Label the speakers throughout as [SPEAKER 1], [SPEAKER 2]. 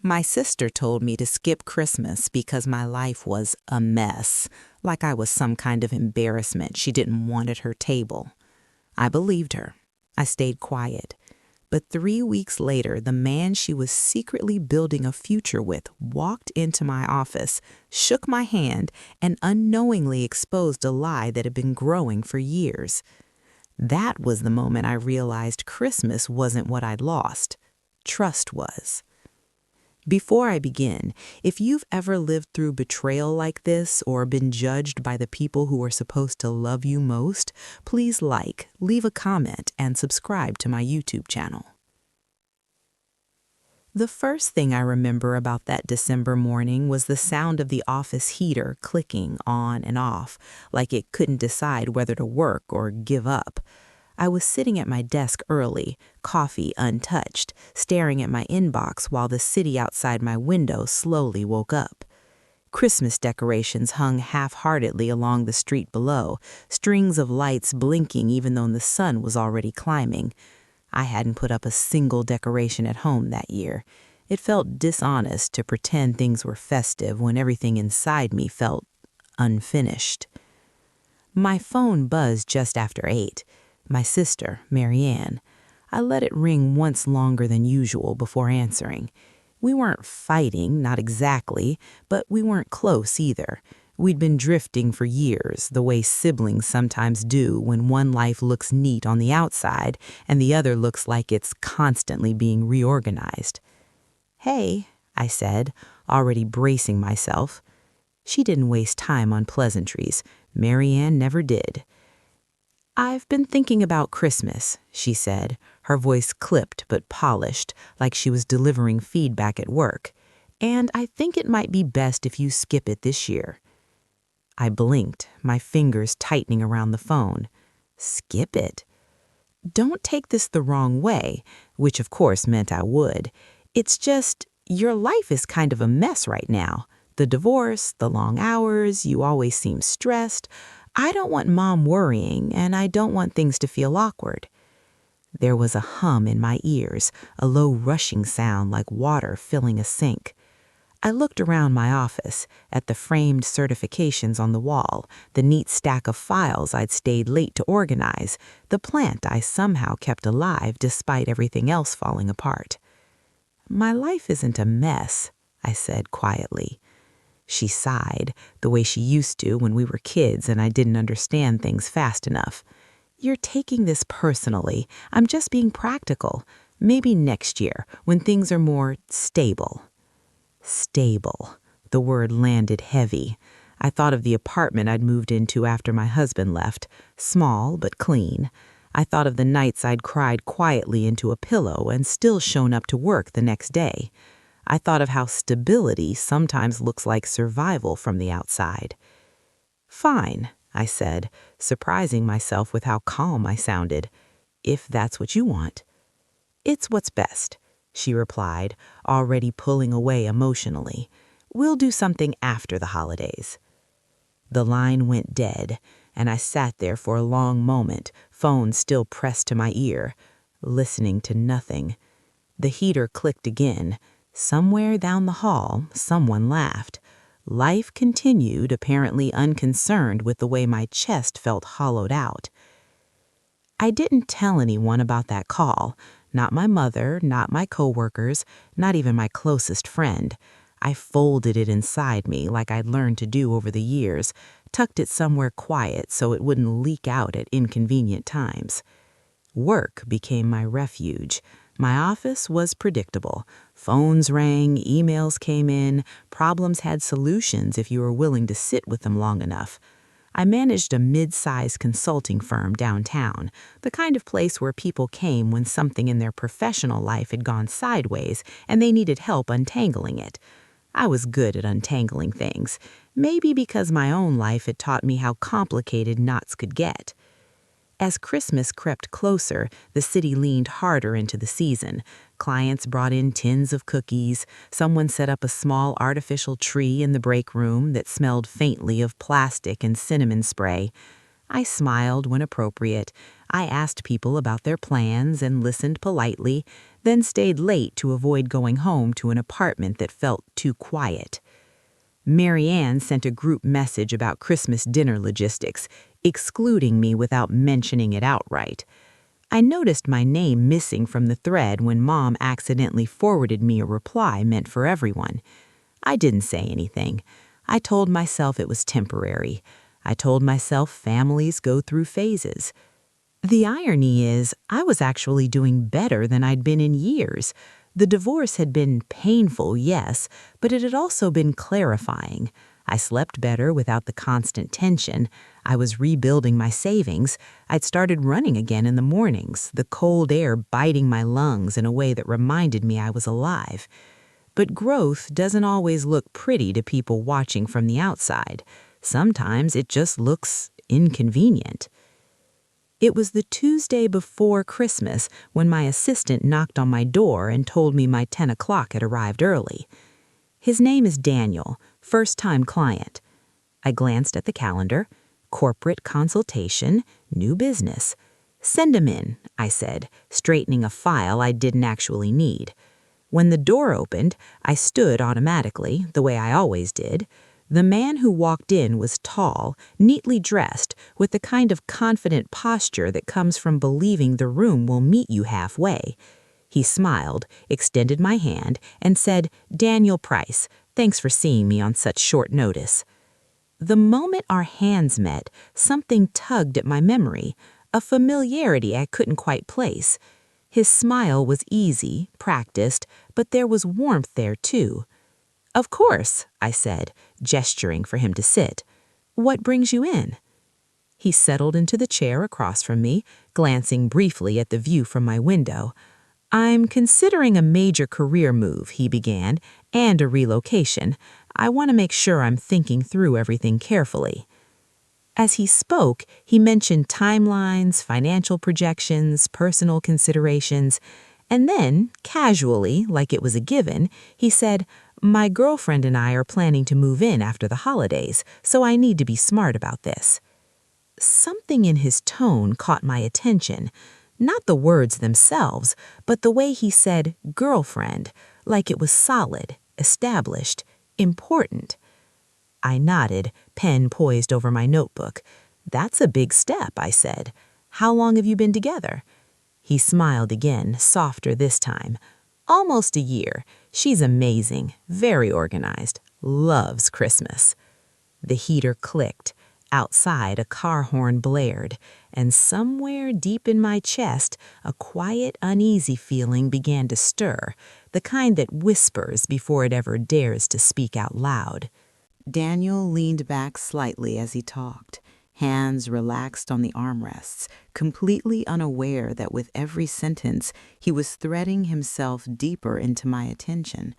[SPEAKER 1] My sister told me to skip Christmas because my life was a mess, like I was some kind of embarrassment she didn't want at her table. I believed her. I stayed quiet. But 3 weeks later, the man she was secretly building a future with walked into my office, shook my hand, and unknowingly exposed a lie that had been growing for years. That was the moment I realized Christmas wasn't what I'd lost. Trust was. Before I begin, if you've ever lived through betrayal like this or been judged by the people who are supposed to love you most, please leave a comment, and subscribe to my YouTube channel. The first thing I remember about that December morning was the sound of the office heater clicking on and off, like it couldn't decide whether to work or give up. I was sitting at my desk early, coffee untouched, staring at my inbox while the city outside my window slowly woke up. Christmas decorations hung half-heartedly along the street below, strings of lights blinking even though the sun was already climbing. I hadn't put up a single decoration at home that year. It felt dishonest to pretend things were festive when everything inside me felt unfinished. My phone buzzed just after 8. My sister, Marianne. I let it ring once longer than usual before answering. We weren't fighting, not exactly, but we weren't close either. We'd been drifting for years, the way siblings sometimes do when one life looks neat on the outside and the other looks like it's constantly being reorganized. "Hey," I said, already bracing myself. She didn't waste time on pleasantries. Marianne never did. "I've been thinking about Christmas," she said, her voice clipped but polished, like she was delivering feedback at work. "And I think it might be best if you skip it this year." I blinked, my fingers tightening around the phone. Skip it? Don't take this the wrong way, which of course meant I would. It's just, your life is kind of a mess right now. The divorce, the long hours, you always seem stressed. I don't want Mom worrying, and I don't want things to feel awkward. There was a hum in my ears, a low rushing sound like water filling a sink. I looked around my office, at the framed certifications on the wall, the neat stack of files I'd stayed late to organize, the plant I somehow kept alive despite everything else falling apart. "My life isn't a mess," I said quietly. She sighed, the way she used to when we were kids and I didn't understand things fast enough. "You're taking this personally. I'm just being practical. Maybe next year, when things are more stable." Stable. The word landed heavy. I thought of the apartment I'd moved into after my husband left, small but clean. I thought of the nights I'd cried quietly into a pillow and still shown up to work the next day. I thought of how stability sometimes looks like survival from the outside. "Fine," I said, surprising myself with how calm I sounded. "If that's what you want." "It's what's best," she replied, already pulling away emotionally. "We'll do something after the holidays." The line went dead, and I sat there for a long moment, phone still pressed to my ear, listening to nothing. The heater clicked again. Somewhere down the hall, someone laughed. Life continued, apparently unconcerned with the way my chest felt hollowed out. I didn't tell anyone about that call. Not my mother, not my coworkers, not even my closest friend. I folded it inside me like I'd learned to do over the years, tucked it somewhere quiet so it wouldn't leak out at inconvenient times. Work became my refuge. My office was predictable. Phones rang, emails came in, problems had solutions if you were willing to sit with them long enough. I managed a mid-sized consulting firm downtown, the kind of place where people came when something in their professional life had gone sideways and they needed help untangling it. I was good at untangling things, maybe because my own life had taught me how complicated knots could get. As Christmas crept closer, the city leaned harder into the season. Clients brought in tins of cookies. Someone set up a small artificial tree in the break room that smelled faintly of plastic and cinnamon spray. I smiled when appropriate. I asked people about their plans and listened politely. then stayed late to avoid going home to an apartment that felt too quiet. Mary Ann sent a group message about Christmas dinner logistics, excluding me without mentioning it outright. I noticed my name missing from the thread when Mom accidentally forwarded me a reply meant for everyone. I didn't say anything. I told myself it was temporary. I told myself families go through phases. The irony is, I was actually doing better than I'd been in years. The divorce had been painful, yes, but it had also been clarifying. I slept better without the constant tension. I was rebuilding my savings. I'd started running again in the mornings, the cold air biting my lungs in a way that reminded me I was alive. But growth doesn't always look pretty to people watching from the outside. Sometimes it just looks inconvenient. It was the Tuesday before Christmas when my assistant knocked on my door and told me my 10 o'clock had arrived early. His name is Daniel, first-time client. I glanced at the calendar. Corporate consultation, new business. "Send him in," I said, straightening a file I didn't actually need. When the door opened, I stood automatically, the way I always did. The man who walked in was tall, neatly dressed, with the kind of confident posture that comes from believing the room will meet you halfway. He smiled, extended my hand, and said, "Daniel Price, thanks for seeing me on such short notice." The moment our hands met, something tugged at my memory, a familiarity I couldn't quite place. His smile was easy, practiced, but there was warmth there too. "Of course," I said, gesturing for him to sit. "What brings you in?" He settled into the chair across from me, glancing briefly at the view from my window. "I'm considering a major career move," he began, "and a relocation. I want to make sure I'm thinking through everything carefully." As he spoke, he mentioned timelines, financial projections, personal considerations, and then, casually, like it was a given, he said, "My girlfriend and I are planning to move in after the holidays, so I need to be smart about this." Something in his tone caught my attention. Not the words themselves, but the way he said girlfriend, like it was solid, established, important. I nodded, pen poised over my notebook. "That's a big step," I said. "How long have you been together?" He smiled again, softer this time. "Almost a year. She's amazing, very organized, loves Christmas." The heater clicked. Outside, a car horn blared, and somewhere deep in my chest, a quiet, uneasy feeling began to stir, the kind that whispers before it ever dares to speak out loud. Daniel leaned back slightly as he talked, hands relaxed on the armrests, completely unaware that with every sentence he was threading himself deeper into my attention.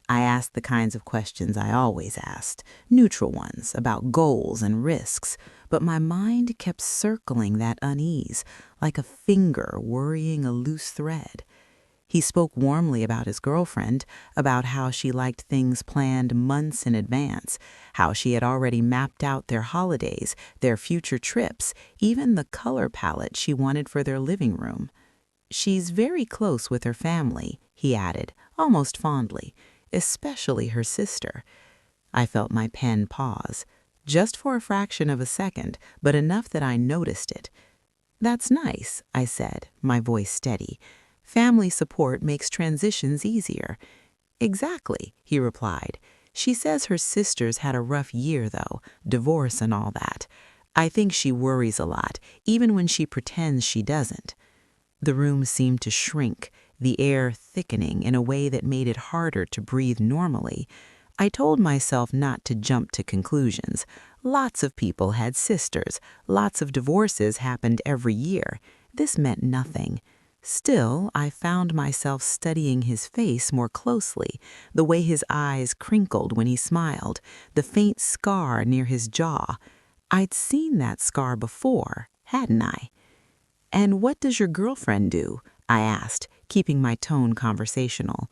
[SPEAKER 1] I asked the kinds of questions I always asked, neutral ones about goals and risks, but my mind kept circling that unease, like a finger worrying a loose thread. He spoke warmly about his girlfriend, about how she liked things planned months in advance, how she had already mapped out their holidays, their future trips, even the color palette she wanted for their living room. "She's very close with her family," he added, almost fondly, "especially her sister." I felt my pen pause, just for a fraction of a second, but enough that I noticed it. "That's nice," I said, my voice steady. "Family support makes transitions easier." "Exactly," he replied. "She says her sister's had a rough year, though, divorce and all that. I think she worries a lot, even when she pretends she doesn't." The room seemed to shrink, the air thickening in a way that made it harder to breathe normally. I told myself not to jump to conclusions. Lots of people had sisters. Lots of divorces happened every year. This meant nothing. Still, I found myself studying his face more closely, the way his eyes crinkled when he smiled, the faint scar near his jaw. I'd seen that scar before, hadn't I? "And what does your girlfriend do?" I asked, keeping my tone conversational.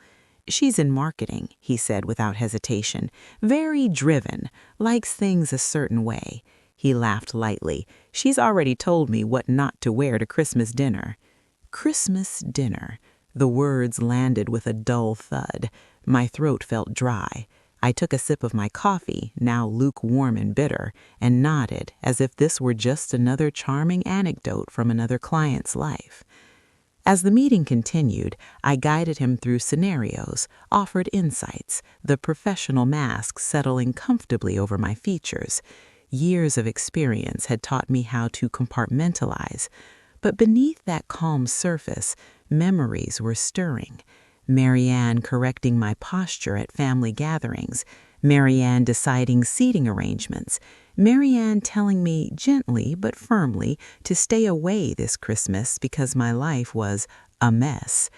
[SPEAKER 1] "She's in marketing," he said without hesitation. "Very driven, likes things a certain way." He laughed lightly. "She's already told me what not to wear to Christmas dinner." Christmas dinner. The words landed with a dull thud. My throat felt dry. I took a sip of my coffee, now lukewarm and bitter, and nodded as if this were just another charming anecdote from another client's life. As the meeting continued, I guided him through scenarios, offered insights, the professional mask settling comfortably over my features. Years of experience had taught me how to compartmentalize, but beneath that calm surface, memories were stirring. Marianne correcting my posture at family gatherings, Marianne deciding seating arrangements, Marianne telling me gently but firmly to stay away this Christmas because my life was a mess.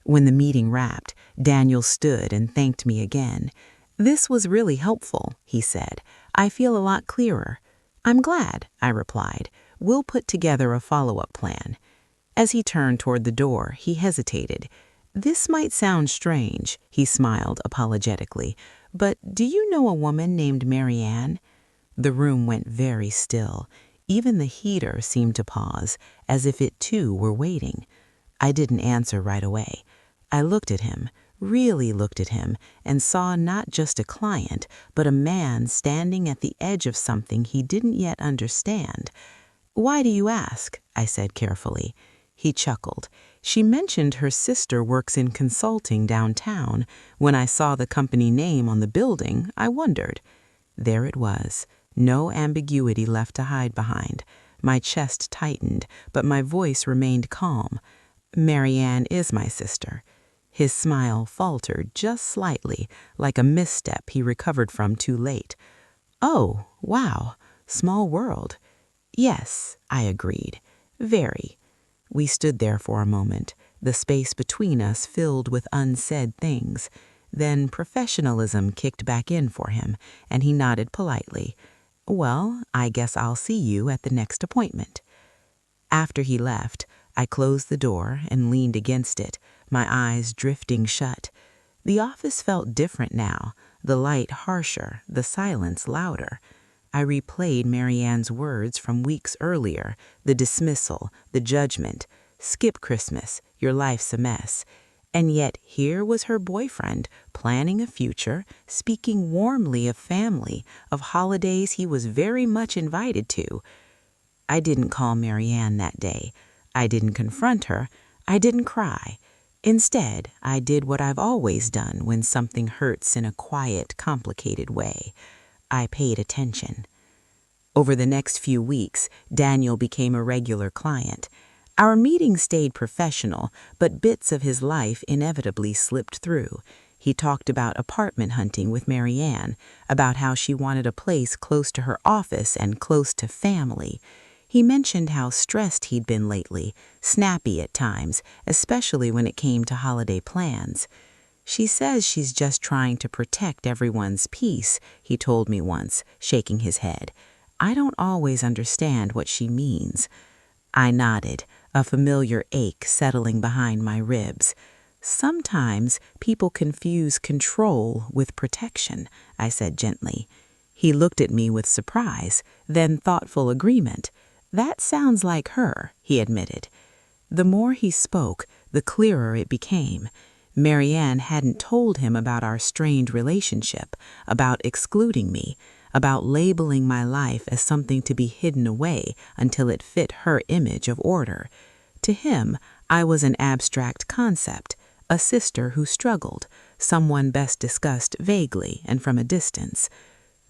[SPEAKER 1] When the meeting wrapped, Daniel stood and thanked me again. "This was really helpful," he said. "I feel a lot clearer." "I'm glad," I replied. "We'll put together a follow-up plan." As he turned toward the door, he hesitated. "This might sound strange," he smiled apologetically, "but do you know a woman named Marianne?" The room went very still. Even the heater seemed to pause, as if it too were waiting. I didn't answer right away. I looked at him, really looked at him, and saw not just a client, but a man standing at the edge of something he didn't yet understand. "Why do you ask?" I said carefully. He chuckled. "She mentioned her sister works in consulting downtown. When I saw the company name on the building, I wondered." There it was. No ambiguity left to hide behind. My chest tightened, but my voice remained calm. "Marianne is my sister." His smile faltered just slightly, like a misstep he recovered from too late. "Oh, wow, small world." "Yes," I agreed. "Very." We stood there for a moment, the space between us filled with unsaid things. Then professionalism kicked back in for him, and he nodded politely. "Well, I guess I'll see you at the next appointment." After he left, I closed the door and leaned against it, my eyes drifting shut. The office felt different now, the light harsher, the silence louder. I replayed Marianne's words from weeks earlier, the dismissal, the judgment. "Skip Christmas, your life's a mess." And yet here was her boyfriend, planning a future, speaking warmly of family, of holidays he was very much invited to. I didn't call Marianne that day. I didn't confront her. I didn't cry. Instead, I did what I've always done when something hurts in a quiet, complicated way. I paid attention. Over the next few weeks, Daniel became a regular client. Our meetings stayed professional, but bits of his life inevitably slipped through. He talked about apartment hunting with Marianne, about how she wanted a place close to her office and close to family. He mentioned how stressed he'd been lately, snappy at times, especially when it came to holiday plans. "She says she's just trying to protect everyone's peace," he told me once, shaking his head. "I don't always understand what she means." I nodded, a familiar ache settling behind my ribs. "Sometimes people confuse control with protection," I said gently. He looked at me with surprise, then thoughtful agreement. "That sounds like her," he admitted. The more he spoke, the clearer it became. Marianne hadn't told him about our strained relationship, about excluding me, about labeling my life as something to be hidden away until it fit her image of order. To him, I was an abstract concept, a sister who struggled, someone best discussed vaguely and from a distance.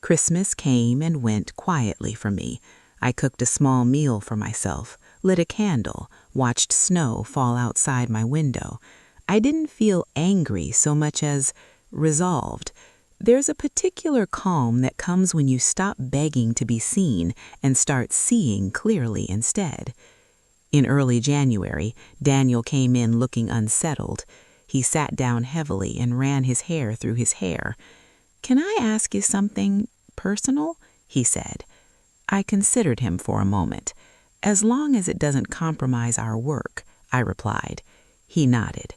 [SPEAKER 1] Christmas came and went quietly for me. I cooked a small meal for myself, lit a candle, watched snow fall outside my window. I didn't feel angry so much as resolved. There's a particular calm that comes when you stop begging to be seen and start seeing clearly instead. In early January, Daniel came in looking unsettled. He sat down heavily and ran his hair through his hair. "Can I ask you something personal?" he said. I considered him for a moment. "As long as it doesn't compromise our work," I replied. He nodded.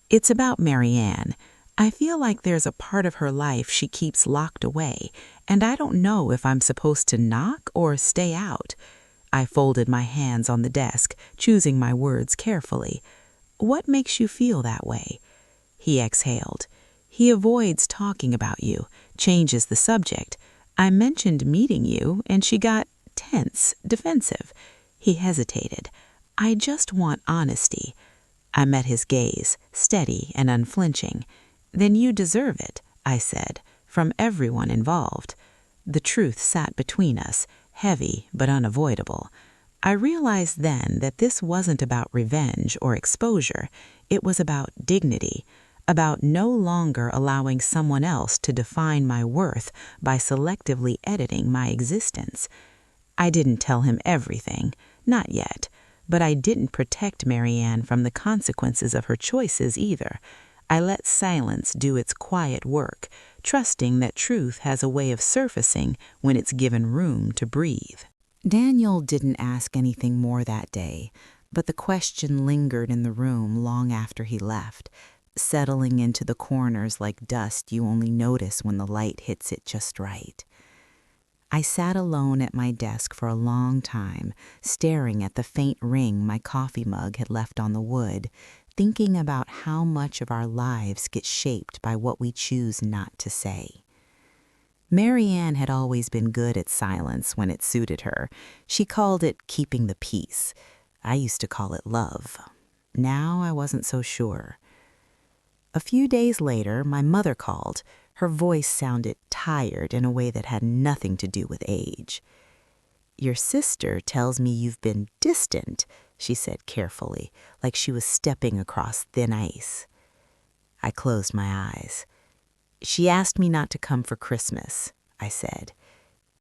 [SPEAKER 1] "It's about Marianne. I feel like there's a part of her life she keeps locked away, and I don't know if I'm supposed to knock or stay out." I folded my hands on the desk, choosing my words carefully. What makes you feel that way? He exhaled. He avoids talking about you, changes the subject. I mentioned meeting you, and she got tense, defensive. He hesitated. I just want honesty. I met his gaze, steady and unflinching. Then you deserve it, I said, from everyone involved. The truth sat between us, heavy but unavoidable. I realized then that this wasn't about revenge or exposure. It was about dignity, about no longer allowing someone else to define my worth by selectively editing my existence. I didn't tell him everything, not yet, but I didn't protect Marianne from the consequences of her choices either. I let silence do its quiet work, trusting that truth has a way of surfacing when it's given room to breathe. Daniel didn't ask anything more that day, but the question lingered in the room long after he left, settling into the corners like dust you only notice when the light hits it just right. I sat alone at my desk for a long time, staring at the faint ring my coffee mug had left on the wood, thinking about how much of our lives get shaped by what we choose not to say. Marianne had always been good at silence when it suited her. She called it keeping the peace. I used to call it love. Now I wasn't so sure. A few days later, my mother called. Her voice sounded tired in a way that had nothing to do with age. "Your sister tells me you've been distant," she said carefully, like she was stepping across thin ice. I closed my eyes. "She asked me not to come for Christmas," I said.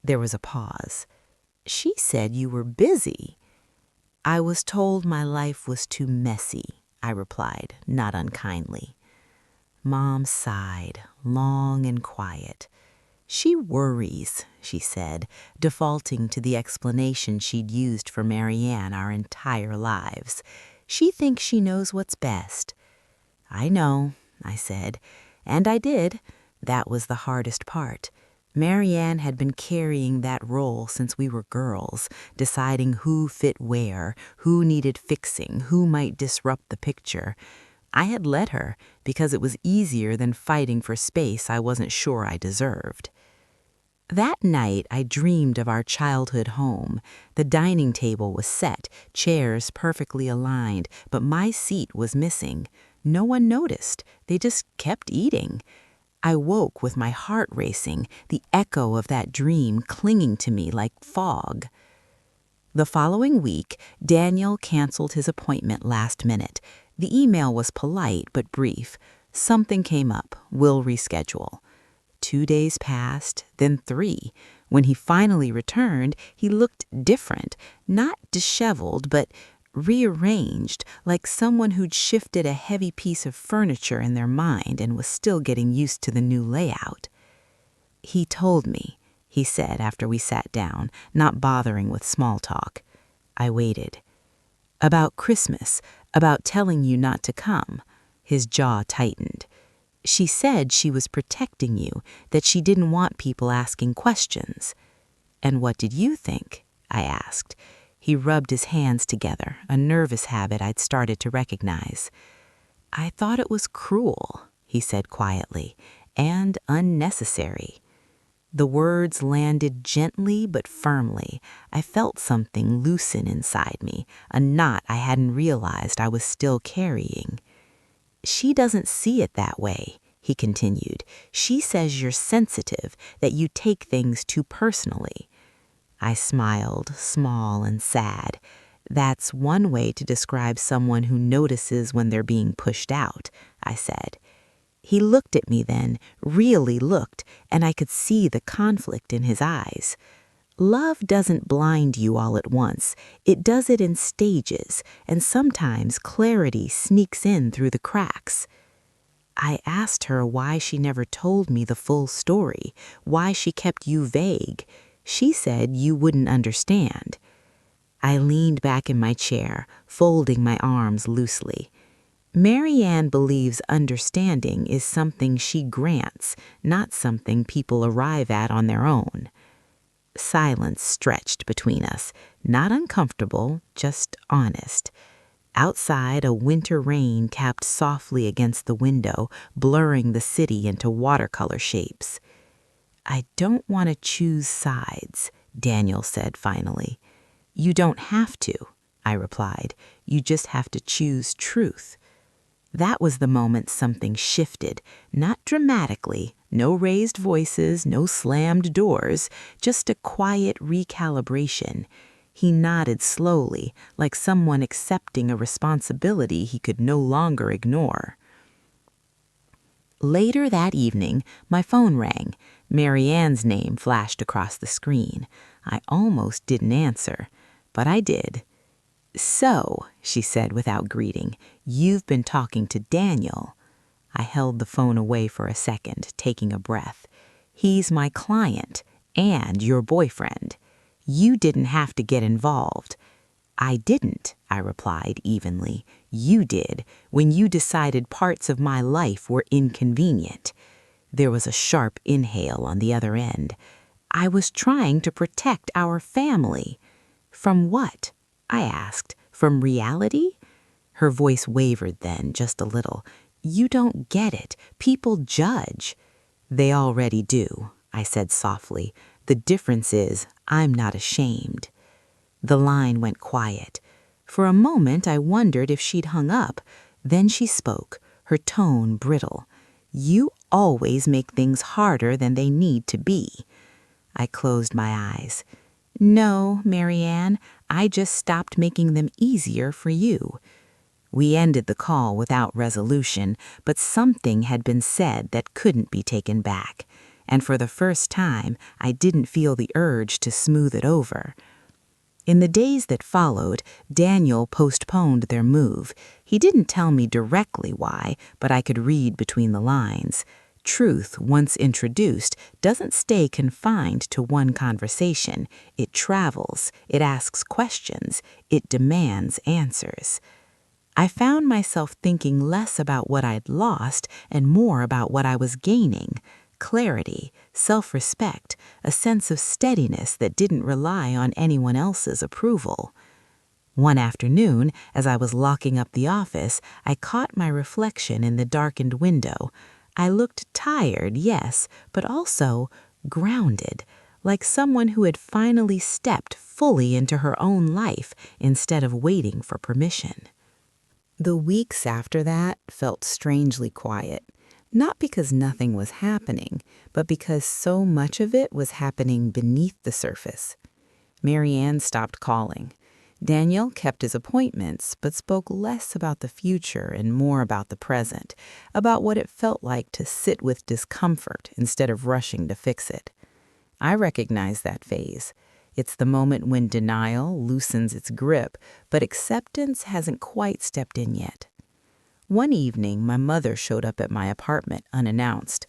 [SPEAKER 1] There was a pause. "She said you were busy." "I was told my life was too messy," I replied, not unkindly. Mom sighed, long and quiet. "She worries," she said, defaulting to the explanation she'd used for Marianne our entire lives. "She thinks she knows what's best." "I know," I said, and I did. That was the hardest part. Marianne had been carrying that role since we were girls, deciding who fit where, who needed fixing, who might disrupt the picture. I had let her because it was easier than fighting for space I wasn't sure I deserved. That night, I dreamed of our childhood home. The dining table was set, chairs perfectly aligned, but my seat was missing. No one noticed. They just kept eating. I woke with my heart racing, the echo of that dream clinging to me like fog. The following week, Daniel canceled his appointment last minute. The email was polite but brief. "Something came up. We'll reschedule." 2 days passed, then 3. When he finally returned, he looked different, not disheveled, but rearranged, like someone who'd shifted a heavy piece of furniture in their mind and was still getting used to the new layout. "He told me," he said after we sat down, not bothering with small talk. I waited. "About Christmas, about telling you not to come." His jaw tightened. "She said she was protecting you, that she didn't want people asking questions." "And what did you think?" I asked. He rubbed his hands together, a nervous habit I'd started to recognize. "I thought it was cruel," he said quietly, "and unnecessary." The words landed gently but firmly. I felt something loosen inside me, a knot I hadn't realized I was still carrying. "She doesn't see it that way," he continued. "She says you're sensitive, that you take things too personally." I smiled, small and sad. "That's one way to describe someone who notices when they're being pushed out," I said. He looked at me then, really looked, and I could see the conflict in his eyes. Love doesn't blind you all at once. It does it in stages, and sometimes clarity sneaks in through the cracks. I asked her why she never told me the full story, why she kept you vague. She said you wouldn't understand. I leaned back in my chair, folding my arms loosely. Marianne believes understanding is something she grants, not something people arrive at on their own. Silence stretched between us, not uncomfortable, just honest. Outside, a winter rain tapped softly against the window, blurring the city into watercolor shapes. "I don't want to choose sides," Daniel said finally. "You don't have to," I replied. "You just have to choose truth." That was the moment something shifted, not dramatically, no raised voices, no slammed doors, just a quiet recalibration. He nodded slowly, like someone accepting a responsibility he could no longer ignore. Later that evening, my phone rang. Mary Ann's name flashed across the screen. I almost didn't answer, but I did. "So," she said without greeting, "you've been talking to Daniel." I held the phone away for a second, taking a breath. "He's my client and your boyfriend. You didn't have to get involved." "I didn't," I replied evenly. "You did, when you decided parts of my life were inconvenient." There was a sharp inhale on the other end. "I was trying to protect our family." "From what?" I asked. "From reality?" Her voice wavered then, just a little. "You don't get it. People judge." "They already do," I said softly. "The difference is, I'm not ashamed." The line went quiet. For a moment, I wondered if she'd hung up. Then she spoke, her tone brittle. "You always make things harder than they need to be." I closed my eyes. "No, Mary Ann, I just stopped making them easier for you." We ended the call without resolution, but something had been said that couldn't be taken back. And for the first time, I didn't feel the urge to smooth it over. In the days that followed, Daniel postponed their move. He didn't tell me directly why, but I could read between the lines. Truth, once introduced, doesn't stay confined to one conversation. It travels, it asks questions, it demands answers. I found myself thinking less about what I'd lost and more about what I was gaining. Clarity, self-respect, a sense of steadiness that didn't rely on anyone else's approval. One afternoon, as I was locking up the office, I caught my reflection in the darkened window. I looked tired, yes, but also grounded, like someone who had finally stepped fully into her own life instead of waiting for permission. The weeks after that felt strangely quiet. Not because nothing was happening, but because so much of it was happening beneath the surface. Mary Ann stopped calling. Daniel kept his appointments, but spoke less about the future and more about the present, about what it felt like to sit with discomfort instead of rushing to fix it. I recognize that phase. It's the moment when denial loosens its grip, but acceptance hasn't quite stepped in yet. One evening, my mother showed up at my apartment unannounced.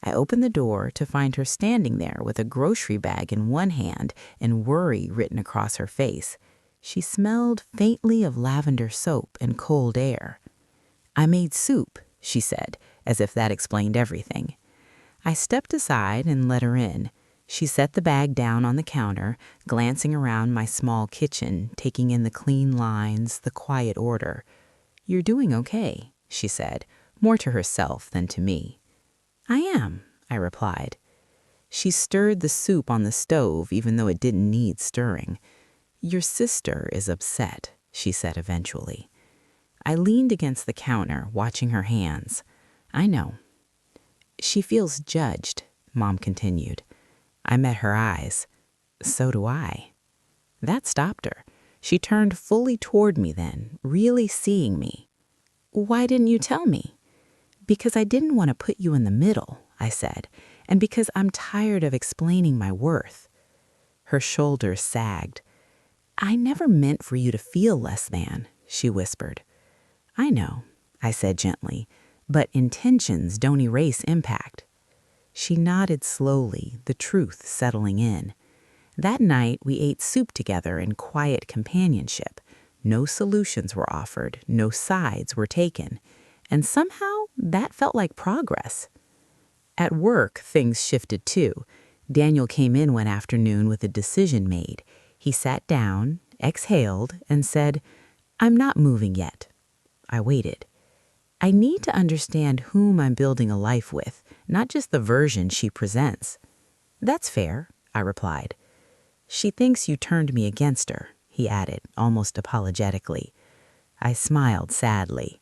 [SPEAKER 1] I opened the door to find her standing there with a grocery bag in one hand and worry written across her face. She smelled faintly of lavender soap and cold air. "I made soup," she said, as if that explained everything. I stepped aside and let her in. She set the bag down on the counter, glancing around my small kitchen, taking in the clean lines, the quiet order. "You're doing okay," she said, more to herself than to me. "I am," I replied. She stirred the soup on the stove even though it didn't need stirring. "Your sister is upset," she said eventually. I leaned against the counter, watching her hands. "I know." "She feels judged," Mom continued. I met her eyes. "So do I." That stopped her. She turned fully toward me then, really seeing me. "Why didn't you tell me?" "Because I didn't want to put you in the middle," I said, "and because I'm tired of explaining my worth." Her shoulders sagged. "I never meant for you to feel less than," she whispered. "I know," I said gently, "but intentions don't erase impact." She nodded slowly, the truth settling in. That night, we ate soup together in quiet companionship. No solutions were offered, no sides were taken. And somehow, that felt like progress. At work, things shifted too. Daniel came in one afternoon with a decision made. He sat down, exhaled, and said, I'm not moving yet. I waited. I need to understand whom I'm building a life with, not just the version she presents. That's fair, I replied. She thinks you turned me against her, he added, almost apologetically. I smiled sadly.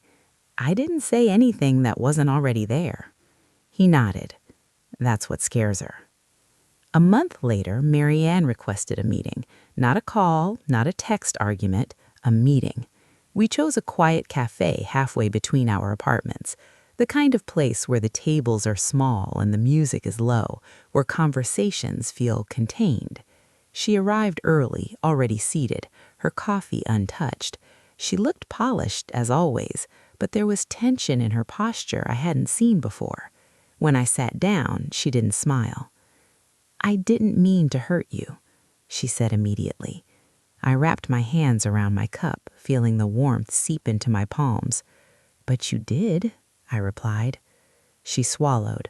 [SPEAKER 1] I didn't say anything that wasn't already there. He nodded. That's what scares her. A month later, Marianne requested a meeting. Not a call, not a text argument, a meeting. We chose a quiet cafe halfway between our apartments, the kind of place where the tables are small and the music is low, where conversations feel contained. She arrived early, already seated, her coffee untouched. She looked polished, as always, but there was tension in her posture I hadn't seen before. When I sat down, she didn't smile. I didn't mean to hurt you, she said immediately. I wrapped my hands around my cup, feeling the warmth seep into my palms. But you did, I replied. She swallowed.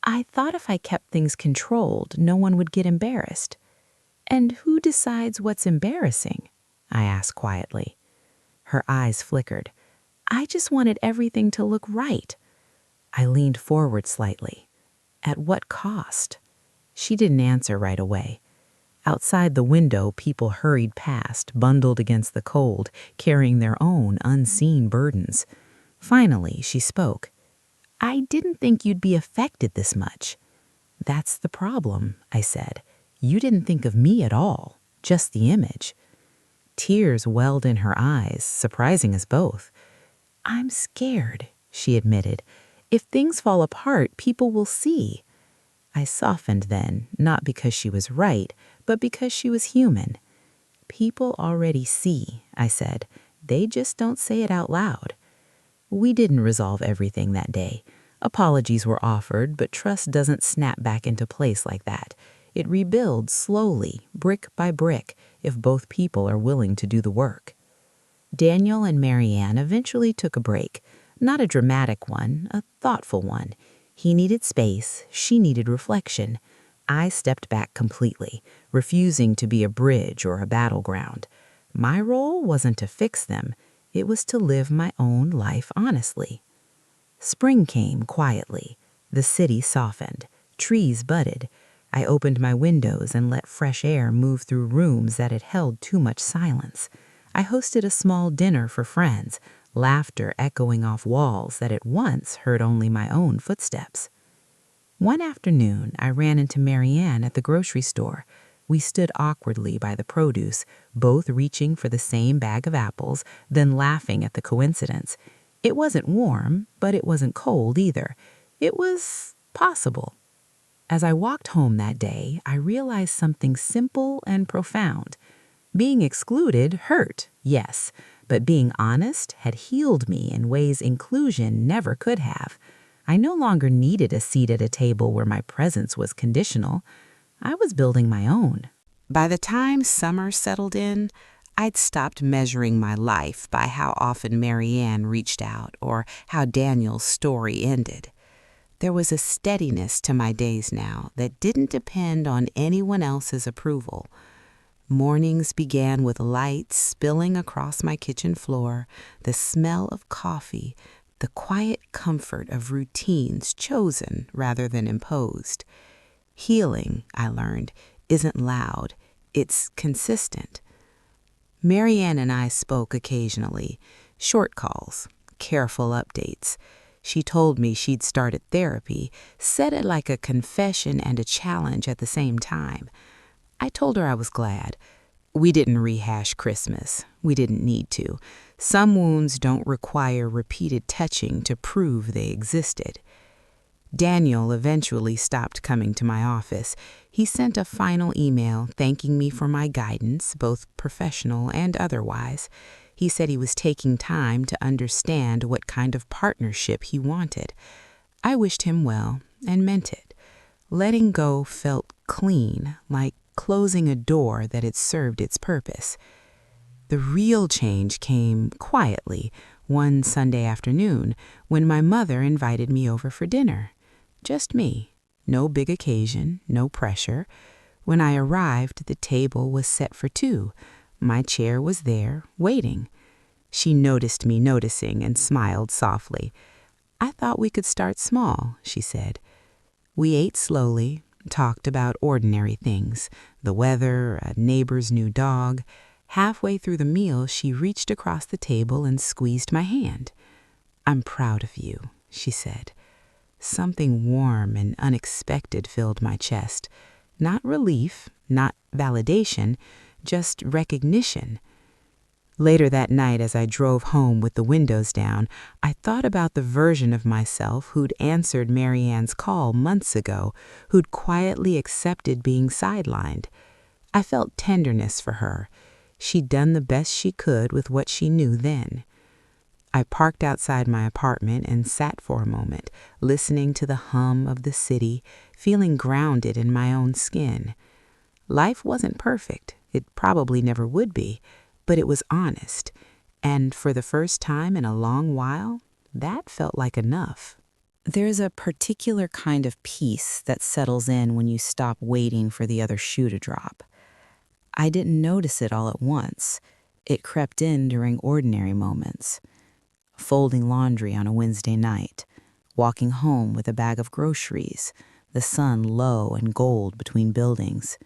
[SPEAKER 1] I thought if I kept things controlled, no one would get embarrassed. And who decides what's embarrassing? I asked quietly. Her eyes flickered. I just wanted everything to look right. I leaned forward slightly. At what cost? She didn't answer right away. Outside the window, people hurried past, bundled against the cold, carrying their own unseen burdens. Finally, she spoke. I didn't think you'd be affected this much. That's the problem, I said. You didn't think of me at all, just the image. Tears welled in her eyes, surprising us both. I'm scared, she admitted. If things fall apart, people will see. I softened then, not because she was right, but because she was human. People already see, I said. They just don't say it out loud. We didn't resolve everything that day. Apologies were offered, but trust doesn't snap back into place like that. It rebuilds slowly, brick by brick, if both people are willing to do the work. Daniel and Marianne eventually took a break. Not a dramatic one, a thoughtful one. He needed space, she needed reflection. I stepped back completely, refusing to be a bridge or a battleground. My role wasn't to fix them, it was to live my own life honestly. Spring came quietly. The city softened. Trees budded. I opened my windows and let fresh air move through rooms that had held too much silence. I hosted a small dinner for friends, laughter echoing off walls that at once heard only my own footsteps. One afternoon, I ran into Marianne at the grocery store. We stood awkwardly by the produce, both reaching for the same bag of apples, then laughing at the coincidence. It wasn't warm, but it wasn't cold either. It was possible. As I walked home that day, I realized something simple and profound. Being excluded hurt, yes, but being honest had healed me in ways inclusion never could have. I no longer needed a seat at a table where my presence was conditional. I was building my own. By the time summer settled in, I'd stopped measuring my life by how often Marianne reached out or how Daniel's story ended. There was a steadiness to my days now that didn't depend on anyone else's approval. Mornings began with lights spilling across my kitchen floor, the smell of coffee, the quiet comfort of routines chosen rather than imposed. Healing, I learned, isn't loud, it's consistent. Marianne and I spoke occasionally, short calls, careful updates. She told me she'd started therapy, said it like a confession and a challenge at the same time. I told her I was glad. We didn't rehash Christmas. We didn't need to. Some wounds don't require repeated touching to prove they existed. Daniel eventually stopped coming to my office. He sent a final email thanking me for my guidance, both professional and otherwise. He said he was taking time to understand what kind of partnership he wanted. I wished him well and meant it. Letting go felt clean, like closing a door that had served its purpose. The real change came quietly one Sunday afternoon when my mother invited me over for dinner. Just me. No big occasion, no pressure. When I arrived, the table was set for two. My chair was there, waiting. She noticed me noticing and smiled softly. "I thought we could start small," she said. We ate slowly, talked about ordinary things, the weather, a neighbor's new dog. Halfway through the meal, she reached across the table and squeezed my hand. "I'm proud of you," she said. Something warm and unexpected filled my chest. Not relief, not validation, just recognition. Later that night, as I drove home with the windows down, I thought about the version of myself who'd answered Marianne's call months ago, who'd quietly accepted being sidelined. I felt tenderness for her. She'd done the best she could with what she knew then. I parked outside my apartment and sat for a moment, listening to the hum of the city, feeling grounded in my own skin. Life wasn't perfect. It probably never would be, but it was honest. And for the first time in a long while, that felt like enough. There's a particular kind of peace that settles in when you stop waiting for the other shoe to drop. I didn't notice it all at once. It crept in during ordinary moments. Folding laundry on a Wednesday night, walking home with a bag of groceries, the sun low and gold between buildings,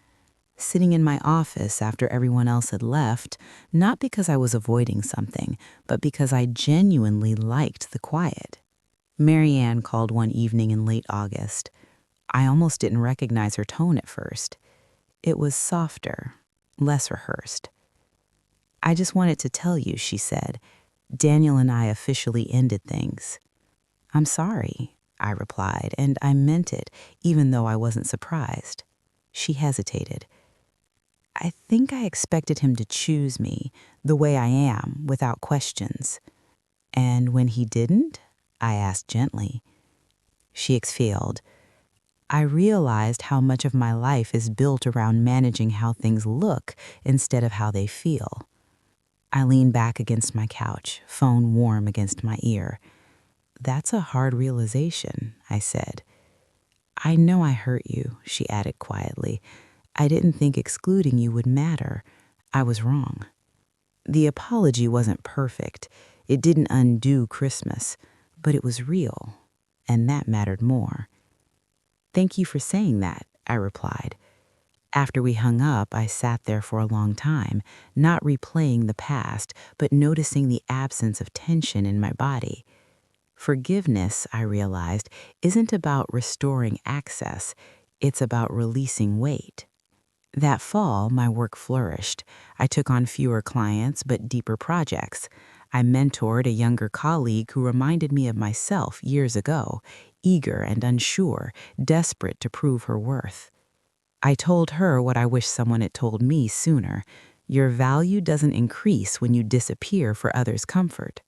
[SPEAKER 1] sitting in my office after everyone else had left, not because I was avoiding something, but because I genuinely liked the quiet. Marianne called one evening in late August. I almost didn't recognize her tone at first. It was softer, less rehearsed. "I just wanted to tell you," she said. "Daniel and I officially ended things." "I'm sorry," I replied, and I meant it, even though I wasn't surprised. She hesitated. "I think I expected him to choose me, the way I am, without questions." "And when he didn't?" I asked gently. She exhaled. "I realized how much of my life is built around managing how things look instead of how they feel." I leaned back against my couch, phone warm against my ear. "That's a hard realization," I said. "I know I hurt you," she added quietly. "I didn't think excluding you would matter. I was wrong." The apology wasn't perfect. It didn't undo Christmas, but it was real, and that mattered more. "Thank you for saying that," I replied. After we hung up, I sat there for a long time, not replaying the past, but noticing the absence of tension in my body. Forgiveness, I realized, isn't about restoring access. It's about releasing weight. That fall, my work flourished. I took on fewer clients, but deeper projects. I mentored a younger colleague who reminded me of myself years ago, eager and unsure, desperate to prove her worth. I told her what I wish someone had told me sooner. Your value doesn't increase when you disappear for others' comfort.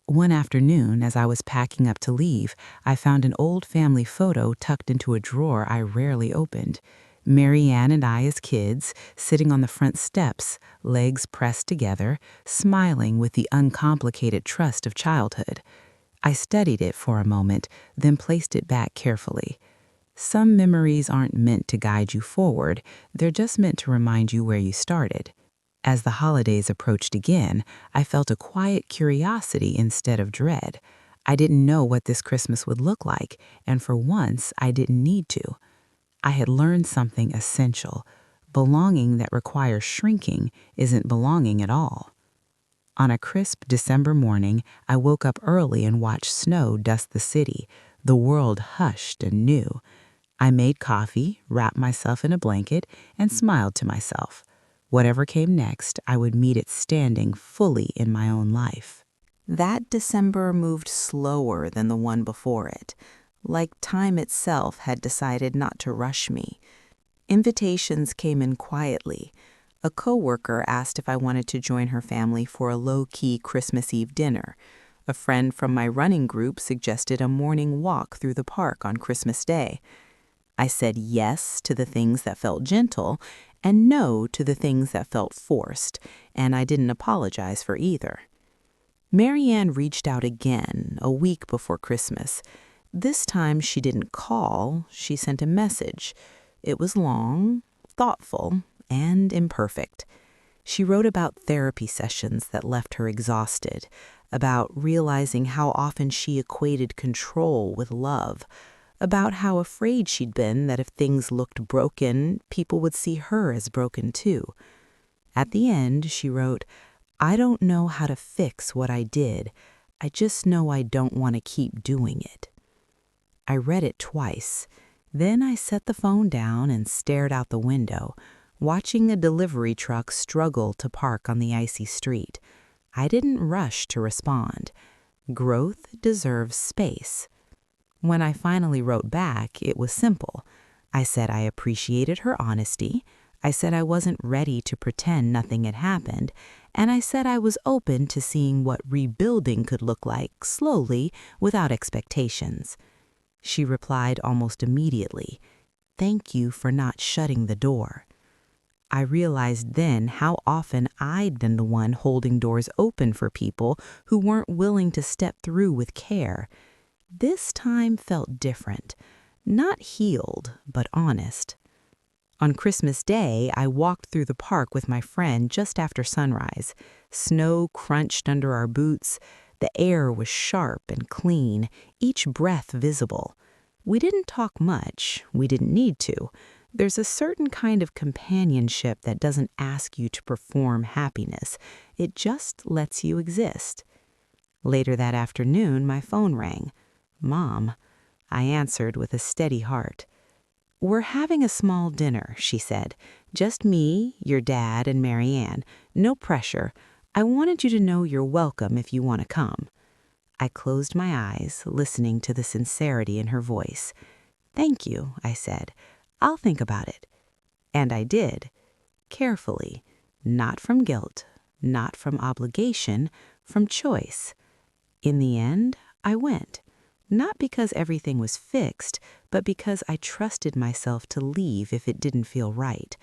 [SPEAKER 1] One afternoon, as I was packing up to leave, I found an old family photo tucked into a drawer I rarely opened. Marianne and I as kids, sitting on the front steps, legs pressed together, smiling with the uncomplicated trust of childhood. I studied it for a moment, then placed it back carefully. Some memories aren't meant to guide you forward, they're just meant to remind you where you started. As the holidays approached again, I felt a quiet curiosity instead of dread. I didn't know what this Christmas would look like, and for once, I didn't need to. I had learned something essential. Belonging that requires shrinking isn't belonging at all. On a crisp December morning, I woke up early and watched snow dust the city. The world hushed and knew. I made coffee, wrapped myself in a blanket, and smiled to myself. Whatever came next, I would meet it standing fully in my own life. That December moved slower than the one before it, like time itself had decided not to rush me. Invitations came in quietly. A coworker asked if I wanted to join her family for a low-key Christmas Eve dinner. A friend from my running group suggested a morning walk through the park on Christmas Day. I said yes to the things that felt gentle and no to the things that felt forced, and I didn't apologize for either. Marianne reached out again a week before Christmas. This time she didn't call, she sent a message. It was long, thoughtful, and imperfect. She wrote about therapy sessions that left her exhausted, about realizing how often she equated control with love, about how afraid she'd been that if things looked broken, people would see her as broken too. At the end, she wrote, "I don't know how to fix what I did. I just know I don't want to keep doing it." I read it twice. Then I set the phone down and stared out the window, watching a delivery truck struggle to park on the icy street. I didn't rush to respond. Growth deserves space. When I finally wrote back, it was simple. I said I appreciated her honesty. I said I wasn't ready to pretend nothing had happened. And I said I was open to seeing what rebuilding could look like, slowly, without expectations. She replied almost immediately, "Thank you for not shutting the door." I realized then how often I'd been the one holding doors open for people who weren't willing to step through with care. This time felt different, not healed, but honest. On Christmas Day, I walked through the park with my friend just after sunrise. Snow crunched under our boots. The air was sharp and clean, each breath visible. We didn't talk much. We didn't need to. There's a certain kind of companionship that doesn't ask you to perform happiness. It just lets you exist. Later that afternoon, my phone rang. "Mom," I answered with a steady heart. "We're having a small dinner," she said. "Just me, your dad, and Mary Ann. No pressure. I wanted you to know you're welcome if you want to come." I closed my eyes, listening to the sincerity in her voice. "Thank you," I said. "I'll think about it." And I did. Carefully. Not from guilt, not from obligation, from choice. In the end, I went. Not because everything was fixed, but because I trusted myself to leave if it didn't feel right.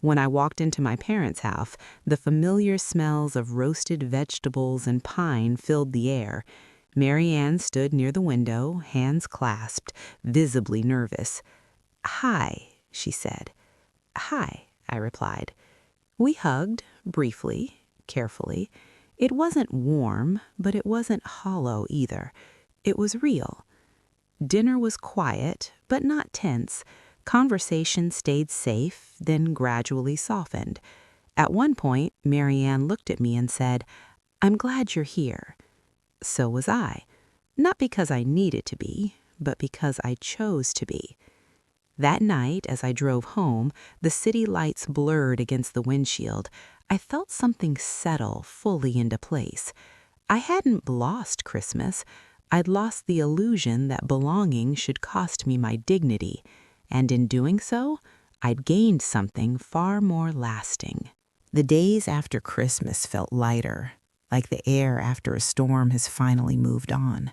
[SPEAKER 1] When I walked into my parents' house, the familiar smells of roasted vegetables and pine filled the air. Mary Ann stood near the window, hands clasped, visibly nervous. "Hi," she said. "Hi," I replied. We hugged, briefly, carefully. It wasn't warm, but it wasn't hollow either. It was real. Dinner was quiet, but not tense. Conversation stayed safe, then gradually softened. At one point, Mary Ann looked at me and said, "I'm glad you're here." So was I. Not because I needed to be, but because I chose to be. That night, as I drove home, the city lights blurred against the windshield. I felt something settle fully into place. I hadn't lost Christmas. I'd lost the illusion that belonging should cost me my dignity, and in doing so, I'd gained something far more lasting. The days after Christmas felt lighter, like the air after a storm has finally moved on.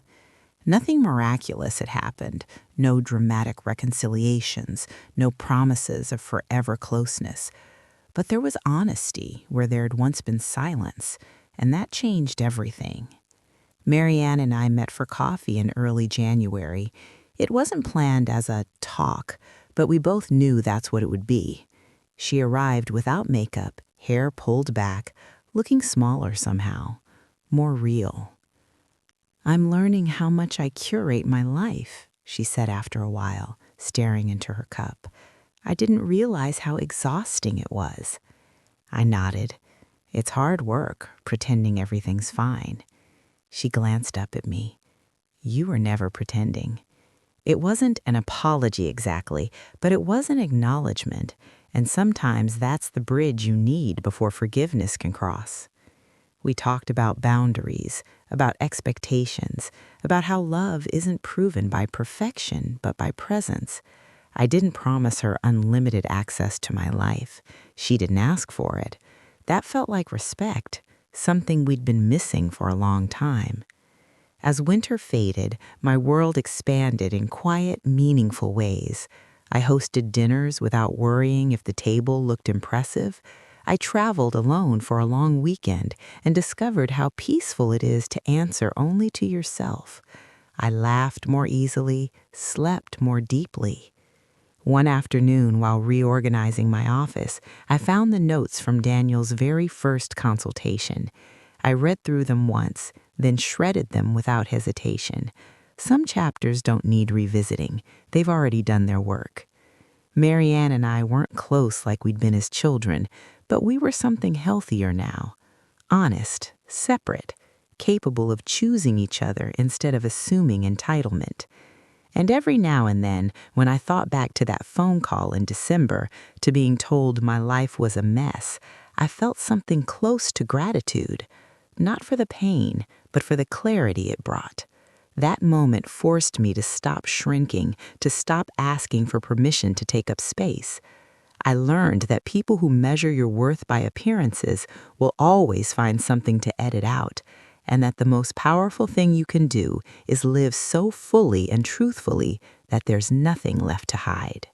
[SPEAKER 1] Nothing miraculous had happened, no dramatic reconciliations, no promises of forever closeness. But there was honesty where there had once been silence, and that changed everything. Mary Ann and I met for coffee in early January. It wasn't planned as a talk, but we both knew that's what it would be. She arrived without makeup, hair pulled back, looking smaller somehow, more real. "I'm learning how much I curate my life," she said after a while, staring into her cup. "I didn't realize how exhausting it was." I nodded. "It's hard work, pretending everything's fine." She glanced up at me. "You were never pretending." It wasn't an apology exactly, but it was an acknowledgement, and sometimes that's the bridge you need before forgiveness can cross. We talked about boundaries, about expectations, about how love isn't proven by perfection, but by presence. I didn't promise her unlimited access to my life. She didn't ask for it. That felt like respect, something we'd been missing for a long time. As winter faded, my world expanded in quiet, meaningful ways. I hosted dinners without worrying if the table looked impressive. I traveled alone for a long weekend and discovered how peaceful it is to answer only to yourself. I laughed more easily, slept more deeply. One afternoon, while reorganizing my office, I found the notes from Daniel's very first consultation. I read through them once, then shredded them without hesitation. Some chapters don't need revisiting. They've already done their work. Marianne and I weren't close like we'd been as children, but we were something healthier now. Honest, separate, capable of choosing each other instead of assuming entitlement. And every now and then, when I thought back to that phone call in December, to being told my life was a mess, I felt something close to gratitude. Not for the pain, but for the clarity it brought. That moment forced me to stop shrinking, to stop asking for permission to take up space. I learned that people who measure your worth by appearances will always find something to edit out, and that the most powerful thing you can do is live so fully and truthfully that there's nothing left to hide.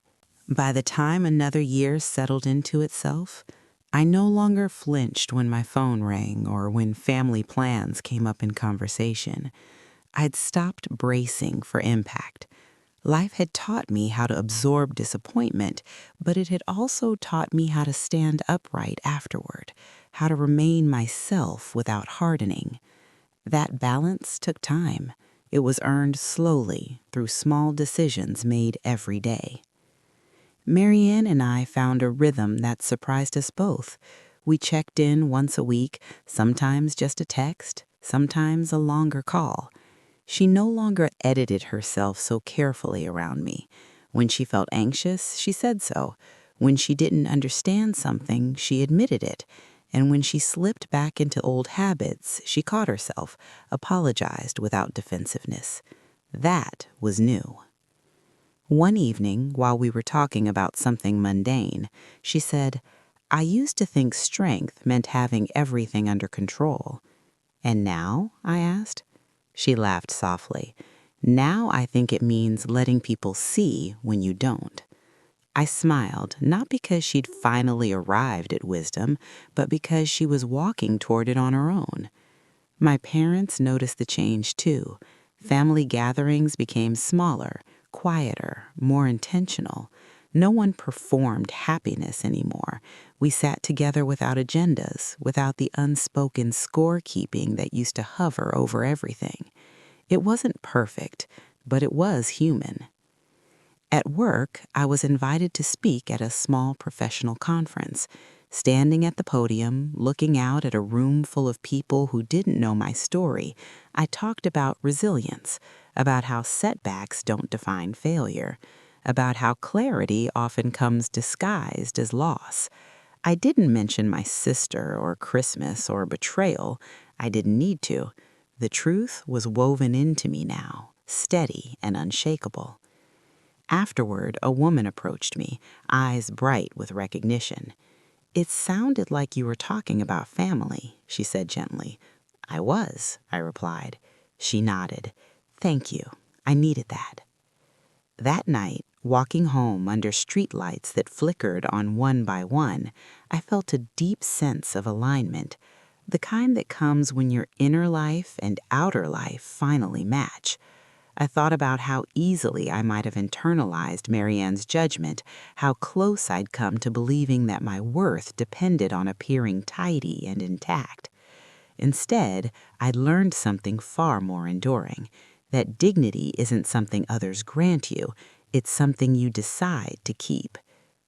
[SPEAKER 1] By the time another year settled into itself, I no longer flinched when my phone rang or when family plans came up in conversation. I'd stopped bracing for impact. Life had taught me how to absorb disappointment, but it had also taught me how to stand upright afterward, how to remain myself without hardening. That balance took time. It was earned slowly through small decisions made every day. Marianne and I found a rhythm that surprised us both. We checked in once a week, sometimes just a text, sometimes a longer call. She no longer edited herself so carefully around me. When she felt anxious, she said so. When she didn't understand something, she admitted it. And when she slipped back into old habits, she caught herself, apologized without defensiveness. That was new. One evening, while we were talking about something mundane, she said, "I used to think strength meant having everything under control." "And now?" I asked. She laughed softly. "Now I think it means letting people see when you don't." I smiled, not because she'd finally arrived at wisdom, but because she was walking toward it on her own. My parents noticed the change too. Family gatherings became smaller, quieter, more intentional. No one performed happiness anymore. We sat together without agendas, without the unspoken scorekeeping that used to hover over everything. It wasn't perfect, but it was human. At work, I was invited to speak at a small professional conference. Standing at the podium, looking out at a room full of people who didn't know my story, I talked about resilience, about how setbacks don't define failure, about how clarity often comes disguised as loss. I didn't mention my sister or Christmas or betrayal. I didn't need to. The truth was woven into me now, steady and unshakable. Afterward, a woman approached me, eyes bright with recognition. "It sounded like you were talking about family," she said gently. "I was," I replied. She nodded. "Thank you. I needed that." That night, walking home under streetlights that flickered on one by one, I felt a deep sense of alignment, the kind that comes when your inner life and outer life finally match. I thought about how easily I might have internalized Marianne's judgment, how close I'd come to believing that my worth depended on appearing tidy and intact. Instead, I'd learned something far more enduring, that dignity isn't something others grant you, it's something you decide to keep.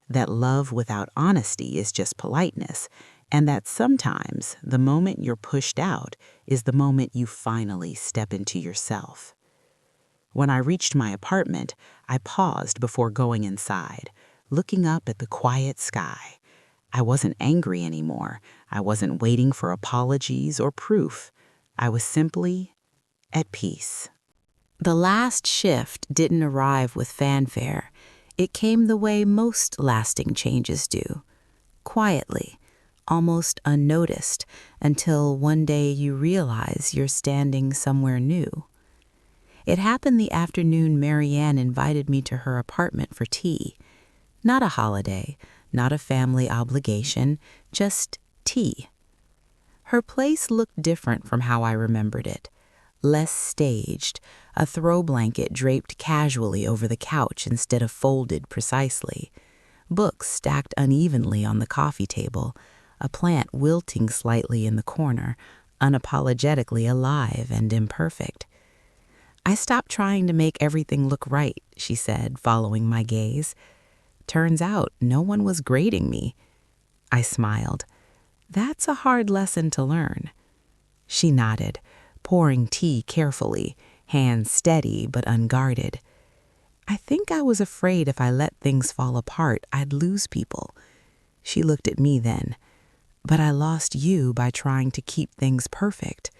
[SPEAKER 1] That love without honesty is just politeness, and that sometimes the moment you're pushed out is the moment you finally step into yourself. When I reached my apartment, I paused before going inside, looking up at the quiet sky. I wasn't angry anymore. I wasn't waiting for apologies or proof. I was simply at peace. The last shift didn't arrive with fanfare. It came the way most lasting changes do, quietly, almost unnoticed, until one day you realize you're standing somewhere new. It happened the afternoon Marianne invited me to her apartment for tea. Not a holiday, not a family obligation, just tea. Her place looked different from how I remembered it. less staged, a throw blanket draped casually over the couch instead of folded precisely, books stacked unevenly on the coffee table, a plant wilting slightly in the corner, unapologetically alive and imperfect. "I stopped trying to make everything look right," she said, following my gaze. "Turns out no one was grading me." I smiled. "That's a hard lesson to learn." She nodded, pouring tea carefully, hands steady but unguarded. "I think I was afraid if I let things fall apart, I'd lose people." She looked at me then. "But I lost you by trying to keep things perfect."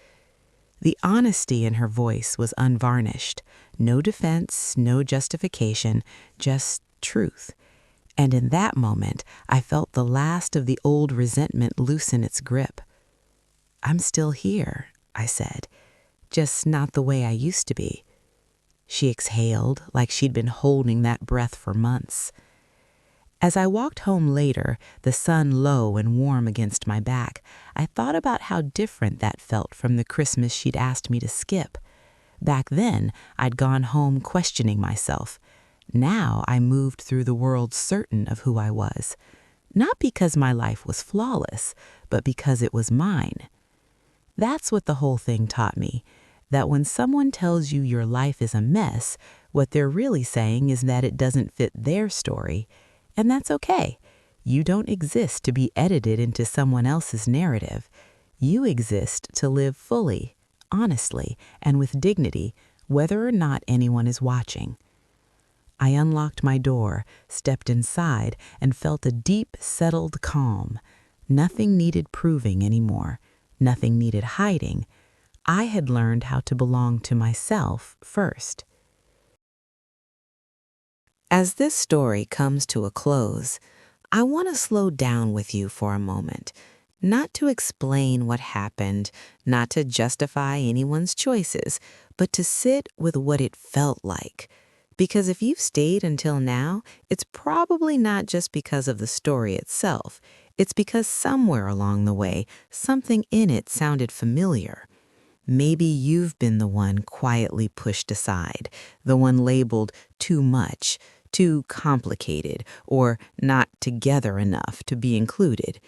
[SPEAKER 1] The honesty in her voice was unvarnished. No defense, no justification, just truth. And in that moment, I felt the last of the old resentment loosen its grip. "I'm still here," I said, "just not the way I used to be." She exhaled like she'd been holding that breath for months. As I walked home later, the sun low and warm against my back, I thought about how different that felt from the Christmas she'd asked me to skip. Back then, I'd gone home questioning myself. Now I moved through the world certain of who I was. Not because my life was flawless, but because it was mine. That's what the whole thing taught me, that when someone tells you your life is a mess, what they're really saying is that it doesn't fit their story. And that's okay. You don't exist to be edited into someone else's narrative. You exist to live fully, honestly, and with dignity, whether or not anyone is watching. I unlocked my door, stepped inside, and felt a deep, settled calm. Nothing needed proving anymore. Nothing needed hiding. I had learned how to belong to myself first. As this story comes to a close, I want to slow down with you for a moment, not to explain what happened, not to justify anyone's choices, but to sit with what it felt like. Because if you've stayed until now, it's probably not just because of the story itself. It's because somewhere along the way, something in it sounded familiar. Maybe you've been the one quietly pushed aside, the one labeled too much, too complicated, or not together enough to be included.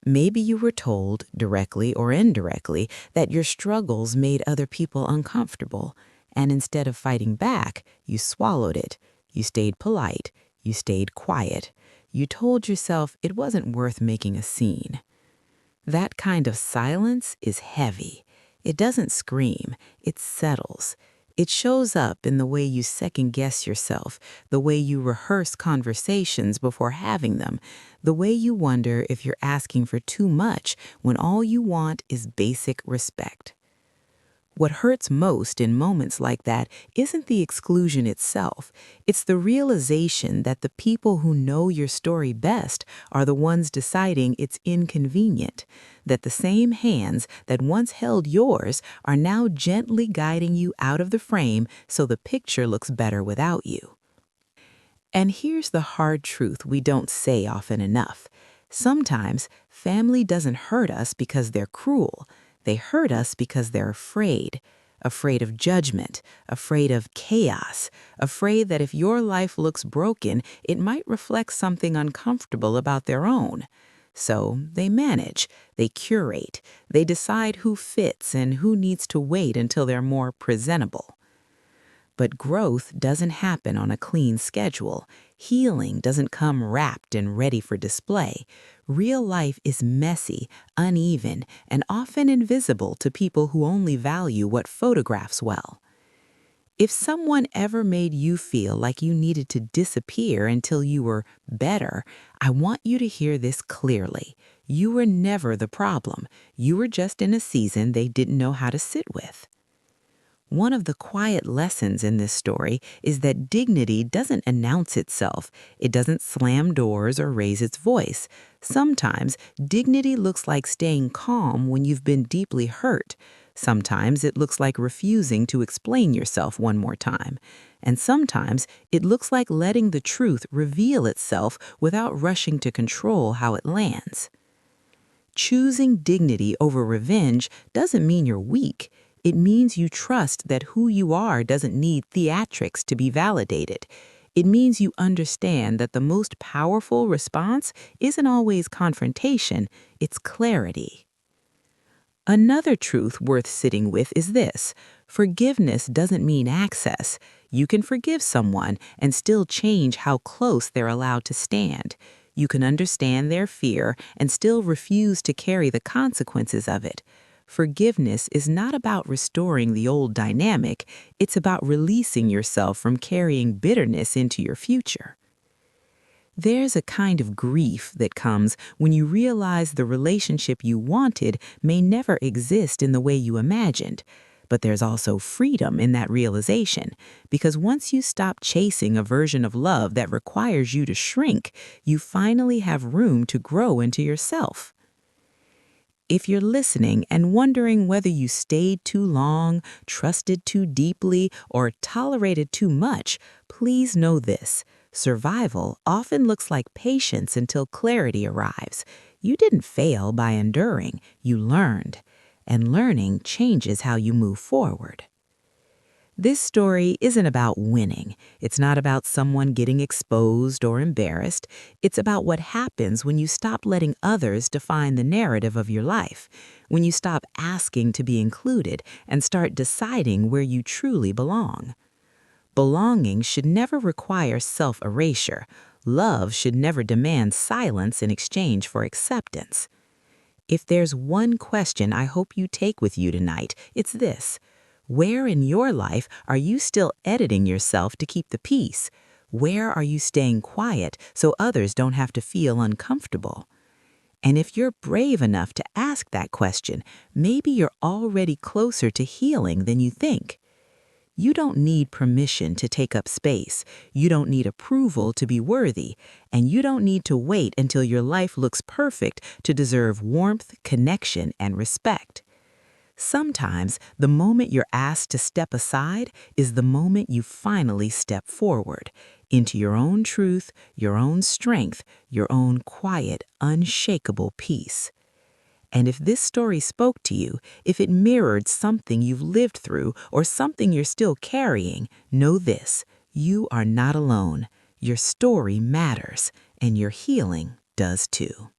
[SPEAKER 1] Maybe you were told, directly or indirectly, that your struggles made other people uncomfortable, and instead of fighting back, you swallowed it. You stayed polite. You stayed quiet. You told yourself it wasn't worth making a scene. That kind of silence is heavy. It doesn't scream, it settles. It shows up in the way you second-guess yourself, the way you rehearse conversations before having them, the way you wonder if you're asking for too much when all you want is basic respect. What hurts most in moments like that isn't the exclusion itself. It's the realization that the people who know your story best are the ones deciding it's inconvenient, that the same hands that once held yours are now gently guiding you out of the frame so the picture looks better without you. And here's the hard truth we don't say often enough. Sometimes family doesn't hurt us because they're cruel. They hurt us because they're afraid. Afraid of judgment, afraid of chaos, afraid that if your life looks broken, it might reflect something uncomfortable about their own. So they manage, they curate, they decide who fits and who needs to wait until they're more presentable. But growth doesn't happen on a clean schedule. Healing doesn't come wrapped and ready for display. Real life is messy, uneven, and often invisible to people who only value what photographs well. If someone ever made you feel like you needed to disappear until you were better, I want you to hear this clearly. You were never the problem. You were just in a season they didn't know how to sit with. One of the quiet lessons in this story is that dignity doesn't announce itself. It doesn't slam doors or raise its voice. Sometimes dignity looks like staying calm when you've been deeply hurt. Sometimes it looks like refusing to explain yourself one more time. And sometimes it looks like letting the truth reveal itself without rushing to control how it lands. Choosing dignity over revenge doesn't mean you're weak. It means you trust that who you are doesn't need theatrics to be validated. It means you understand that the most powerful response isn't always confrontation, it's clarity. Another truth worth sitting with is this: forgiveness doesn't mean access. You can forgive someone and still change how close they're allowed to stand. You can understand their fear and still refuse to carry the consequences of it. Forgiveness is not about restoring the old dynamic, it's about releasing yourself from carrying bitterness into your future. There's a kind of grief that comes when you realize the relationship you wanted may never exist in the way you imagined. But there's also freedom in that realization, because once you stop chasing a version of love that requires you to shrink, you finally have room to grow into yourself. If you're listening and wondering whether you stayed too long, trusted too deeply, or tolerated too much, please know this: survival often looks like patience until clarity arrives. You didn't fail by enduring, you learned. And learning changes how you move forward. This story isn't about winning. It's not about someone getting exposed or embarrassed. It's about what happens when you stop letting others define the narrative of your life, when you stop asking to be included and start deciding where you truly belong. Belonging should never require self-erasure. Love should never demand silence in exchange for acceptance. If there's one question I hope you take with you tonight, it's this: where in your life are you still editing yourself to keep the peace? Where are you staying quiet so others don't have to feel uncomfortable? And if you're brave enough to ask that question, maybe you're already closer to healing than you think. You don't need permission to take up space. You don't need approval to be worthy. And you don't need to wait until your life looks perfect to deserve warmth, connection, and respect. Sometimes the moment you're asked to step aside is the moment you finally step forward into your own truth, your own strength, your own quiet, unshakable peace. And if this story spoke to you, if it mirrored something you've lived through or something you're still carrying, know this: you are not alone. Your story matters, and your healing does too.